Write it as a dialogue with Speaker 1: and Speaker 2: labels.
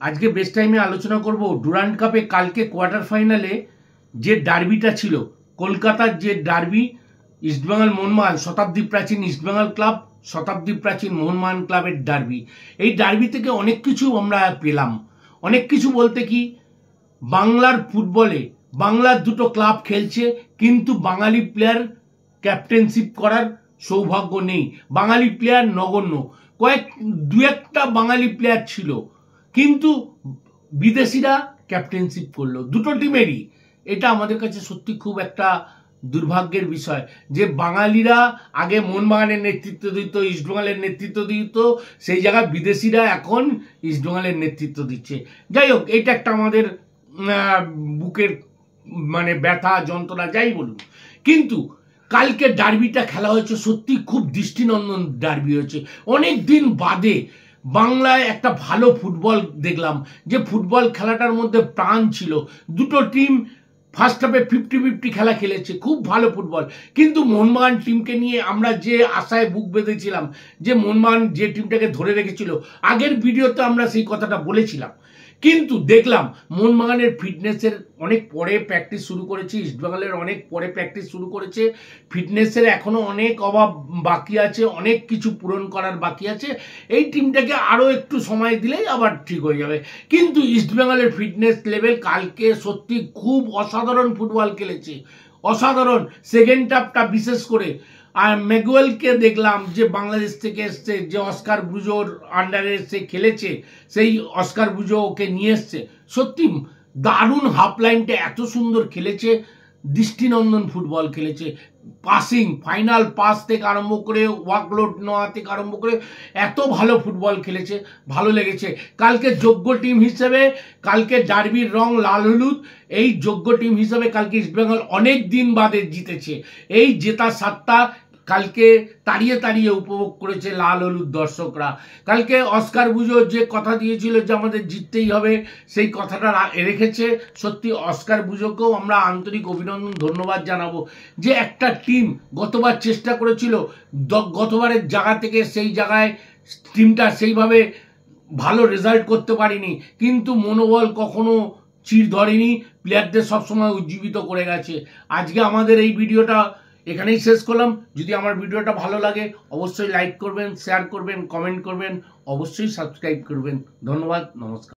Speaker 1: আজকে বেস্ট টাইমে আলোচনা করব ডুরান্ড কাপে কালকে কোয়ার্টার ফাইনালে যে ডার্বিটা ছিল, কলকাতার যে ডার্বি, ইস্টবেঙ্গল মোহনবাগান, শতাব্দী প্রাচীন ইস্টবেঙ্গল ক্লাব, শতাব্দী প্রাচীন মোহনবাগান ক্লাবের ডার্বি। এই ডার্বি থেকে অনেক কিছু আমরা পেলাম। অনেক কিছু বলতে কি, বাংলার ফুটবলে বাংলার দুটো ক্লাব খেলছে, কিন্তু বাঙালি প্লেয়ার ক্যাপ্টেনশিপ করার সৌভাগ্য নেই। বাঙালি প্লেয়ার নগণ্য, দু একটা বাঙালি প্লেয়ার ছিল, কিন্তু বিদেশিরা ক্যাপ্টেনশিপ করলো দুটো টিমেরই। এটা আমাদের কাছে সত্যি খুব একটা দুর্ভাগ্যের বিষয় যে বাঙালিরা আগে মোহনবাগানের নেতৃত্ব দিত, ইস্টবেঙ্গলের নেতৃত্ব দিত, সেই জায়গায় বিদেশিরা এখন ইস্টবেঙ্গলের নেতৃত্ব দিচ্ছে। যাই হোক, এটা একটা আমাদের বুকের ব্যথা, যন্ত্রণা, যাই বলুন। কিন্তু কালকে ডার্বিটা খেলা হয়েছে, সত্যি খুব দৃষ্টিনন্দন ডার্বি হয়েছে। অনেক দিন বাদে বাংলায় একটা ভালো ফুটবল দেখলাম, যে ফুটবল খেলাটার মধ্যে প্রাণ ছিল। দুটো টিম ফার্স্ট হাফে 50-50 খেলা খেলেছে, খুব ভালো ফুটবল। কিন্তু মোহনবাগান টিমকে নিয়ে আমরা যে আশায় বুক বেঁধেছিলাম, যে মোহনবাগান যে টিমটাকে ধরে রেখেছিল, আগের ভিডিওতে আমরা সেই কথাটা বলেছিলাম। কিন্তু দেখলাম মোহনবাগানের ফিটনেসের অনেক পরে প্র্যাকটিস শুরু করেছে, ইস্টবেঙ্গলের অনেক পরে প্র্যাকটিস শুরু করেছে। ফিটনেসের এখনো অনেক অভাব বাকি আছে, অনেক কিছু পূরণ করার বাকি আছে। এই টিমটাকে আরও একটু সময় দিলেই আবার ঠিক হয়ে যাবে। কিন্তু ইস্টবেঙ্গলের ফিটনেস লেভেল কালকে সত্যি খুব অসাধারণ ফুটবল খেলেছে, অসাধারণ। সেকেন্ড হাফটা বিশেষ করে, আর ম্যাগুয়েলকে দেখলাম যে বাংলাদেশ থেকে এসছে, যে অস্কার ব্রুজোর আন্ডারে সে খেলেছে, সেই অস্কার ব্রুজো ওকে নিয়ে এসছে। সত্যি দারুণ, হাফ লাইনটা এত সুন্দর খেলেছে, দৃষ্টিনন্দন ফুটবল খেলেছে। পাসিং, ফাইনাল পাস থেকে আরম্ভ করে, ওয়ার্কলোড নেওয়া থেকে আরম্ভ করে এত ভালো ফুটবল খেলেছে, ভালো লেগেছে। কালকে যোগ্য টিম হিসেবে, কালকে ডার্বির রং লাল হলুদ, এই যোগ্য টিম হিসেবে কালকে ইস্টবেঙ্গল অনেক দিন বাদে জিতেছে। এই জেতার স্বাদটা কালকে তাড়িয়ে তাড়িয়ে উপভোগ করেছে লাল হলুদ দর্শকরা। কালকে অস্কার ব্রুজো যে কথা দিয়েছিল যে আমাদের জিততেই হবে, সেই কথাটা রেখেছে। সত্যি অস্কার ব্রুজোকেও আমরা আন্তরিক অভিনন্দন, ধন্যবাদ জানাবো, যে একটা টিম গতবার চেষ্টা করেছিল, গতবারের জায়গা থেকে সেই জায়গায় টিমটা সেইভাবে ভালো রেজাল্ট করতে পারিনি, কিন্তু মনোবল কখনো চির ধরেনি, প্লেয়ারদের সবসময় উজ্জীবিত করে গেছে। আজকে আমাদের এই ভিডিওটা এখানেই শেষ করলাম। যদি আমার ভিডিওটা ভালো লাগে অবশ্যই লাইক করবেন, শেয়ার করবেন, কমেন্ট করবেন, অবশ্যই সাবস্ক্রাইব করবেন। ধন্যবাদ, নমস্কার।